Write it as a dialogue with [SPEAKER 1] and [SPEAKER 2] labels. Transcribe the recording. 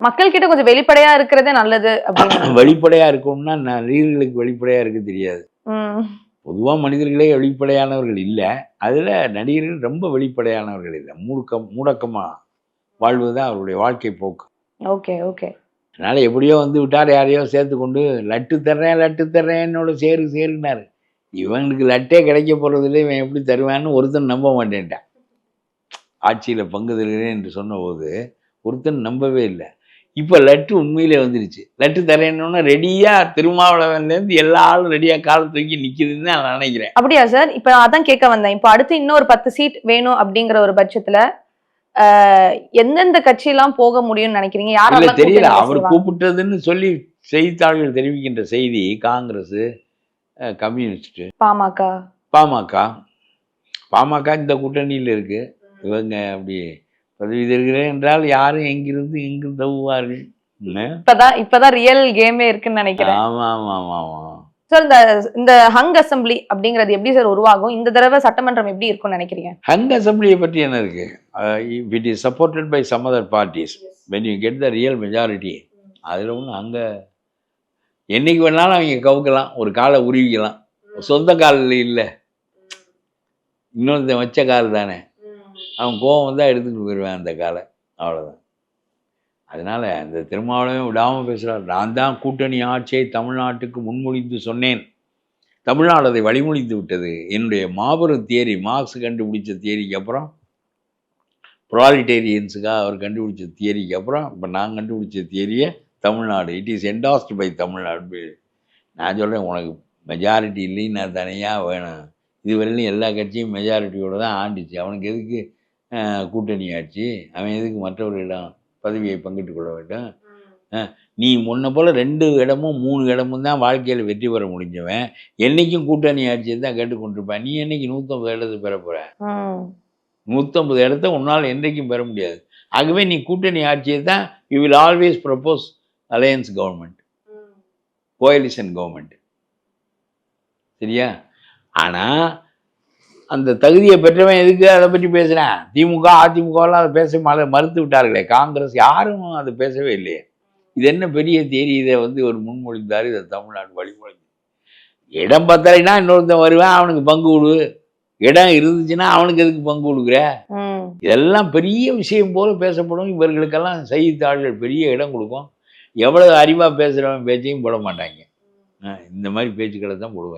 [SPEAKER 1] மக்கள் கிட்ட கொஞ்சம் வெளிப்படையா இருக்கிறதே நல்லது அப்படின்னு.
[SPEAKER 2] வெளிப்படையா இருக்கணும்னா நடிகர்களுக்கு வெளிப்படையா இருக்க தெரியாது. பொதுவாக மனிதர்களே வெளிப்படையானவர்கள் இல்லை. அதில் நடிகர்கள் ரொம்ப வெளிப்படையானவர்கள் இல்லை. மூடக்கமாக வாழ்வதுதான் அவருடைய வாழ்க்கை போக்கு.
[SPEAKER 1] Okay okay.
[SPEAKER 2] அதனால் எப்படியோ வந்து விட்டார், யாரையோ சேர்த்து கொண்டு லட்டு தர்றேன் என்னோட சேருனாரு. இவனுக்கு லட்டே கிடைக்க போகிறதில்ல, இவன் எப்படி தருவான்னு ஒருத்தன் நம்ப மாட்டேன்ட்டான். ஆட்சியில் பங்கு தருகிறேன் என்று சொன்னபோது ஒருத்தன் நம்பவே இல்லை. இப்போ லட்டு உண்மையிலே வந்துருச்சு. லட்டு தரேன்னு ரெடியாக திருமாவளவன்லேருந்து எல்லா ஆளும் ரெடியாக காலம் தூக்கி நிற்கிதுன்னு நான் நினைக்கிறேன்.
[SPEAKER 1] அப்படியா சார்? இப்போ அதான் கேட்க வந்தேன். இப்போ அடுத்து இன்னொரு 10 சீட் வேணும் அப்படிங்கிற ஒரு பட்சத்தில் எந்தெந்த கட்சியெல்லாம் போக முடியும்னு நினைக்கிறீங்க? யாரெல்லாம்
[SPEAKER 2] தெரியல. அவர் கூப்பிட்டதுன்னு சொல்லி செய்தித்தாள்கள் தெரிவிக்கின்ற செய்தி காங்கிரஸ், கம்யூனிஸ்ட், பாமக இந்த கூட்டணியில் இருக்கு. இவங்க அப்படி பதவி தருகிறேன் என்றால் யாரும் எங்கிருந்து எங்கு தவுவார்கள்.
[SPEAKER 1] இப்பதான் ரியல் கேமே இருக்குன்னு நினைக்கிறேன்.
[SPEAKER 2] ஆமா ஆமா ஆமா ஆமா.
[SPEAKER 1] சார் இந்த ஹங் அசம்பிளி அப்படிங்கிறது எப்படி சார் உருவாகும்? இந்த தடவை சட்டமன்றம் எப்படி இருக்கும்னு நினைக்கிறீங்க?
[SPEAKER 2] ஹங் அசம்பிளியை பற்றி என்ன இருக்கு? It is supported by some other parties when you get the real majority. அதில் ஒன்று அங்கே என்னைக்கு வேணாலும் அவங்க கவுக்கலாம், ஒரு காலை உருவிக்கலாம். சொந்த காலில் இல்லை, இன்னொருத்த வச்ச கால் தானே. அவன் கோவம் வந்தால் எடுத்துக்கிட்டு போயிடுவேன் அந்த காலை, அவ்வளோதான். அதனால் அந்த திருமாவளவன் விடாமல் பேசுகிறார். நான் தான் கூட்டணி ஆட்சியை தமிழ்நாட்டுக்கு முன்மொழிந்து சொன்னேன், தமிழ்நாடு அதை வழிமொழிந்து விட்டது. என்னுடைய மாபெரும் தியரி, மார்க்ஸ் கண்டுபிடிச்ச தியரிக்கு அப்புறம், ப்ராலிட்டேரியன்ஸுக்காக அவர் கண்டுபிடிச்ச தியரிக்கு அப்புறம் இப்போ நான் கண்டுபிடிச்ச தியரியை Tamil Nadu, it is endorsed by Tamil Nadu. நான் சொல்கிறேன், உனக்கு மெஜாரிட்டி இல்லைன்னு நான் தனியாக வேணும். இதுவரையிலும் எல்லா கட்சியும் மெஜாரிட்டியோடு தான் ஆண்டுச்சு. அவனுக்கு எதுக்கு கூட்டணி ஆட்சி? அவன் எதுக்கு மற்றவர்களிடம் பதவியை பங்கிட்டு கொள்ள வேண்டும்? நீ முன்ன போல் 2 இடமும் 3 இடமும் தான் வாழ்க்கையில் வெற்றி பெற முடிஞ்சவன் என்றைக்கும் கூட்டணி ஆட்சியை தான் கேட்டுக்கொண்டிருப்பேன். நீ என்னைக்கு 150 இடத்தை பெற போகிற? 150 இடத்த உன்னால் என்றைக்கும் பெற முடியாது. ஆகவே நீ கூட்டணி ஆட்சியை தான் you will always propose alliance government, coalition government. சரியா? ஆனால் அந்த தகுதியை பெற்றவன் எதுக்கு அதை பற்றி பேசுகிறேன்? திமுக அதிமுகலாம் அதை பேச மறுத்து விட்டார்களே. காங்கிரஸ் யாரும் அதை பேசவே இல்லையே. இது என்ன பெரிய தேதி? இதை வந்து ஒரு முன்மொழிந்தார், இதை தமிழ்நாடு வழிமொழி. இடம் பத்தலைன்னா இன்னொருத்தன் வருவேன், அவனுக்கு பங்கு கொடு. இடம் இருந்துச்சுன்னா அவனுக்கு எதுக்கு பங்கு கொடுக்குற? இதெல்லாம் பெரிய விஷயம் போல பேசப்படும். இவர்களுக்கெல்லாம் செய்தித்தாள்கள் பெரிய இடம் கொடுக்கும். எவ்வளவு அறிவாக பேசுகிறவன் பேச்சையும் போட மாட்டாங்க. இந்த மாதிரி பேச்சுக்களை தான் போடுவாங்க.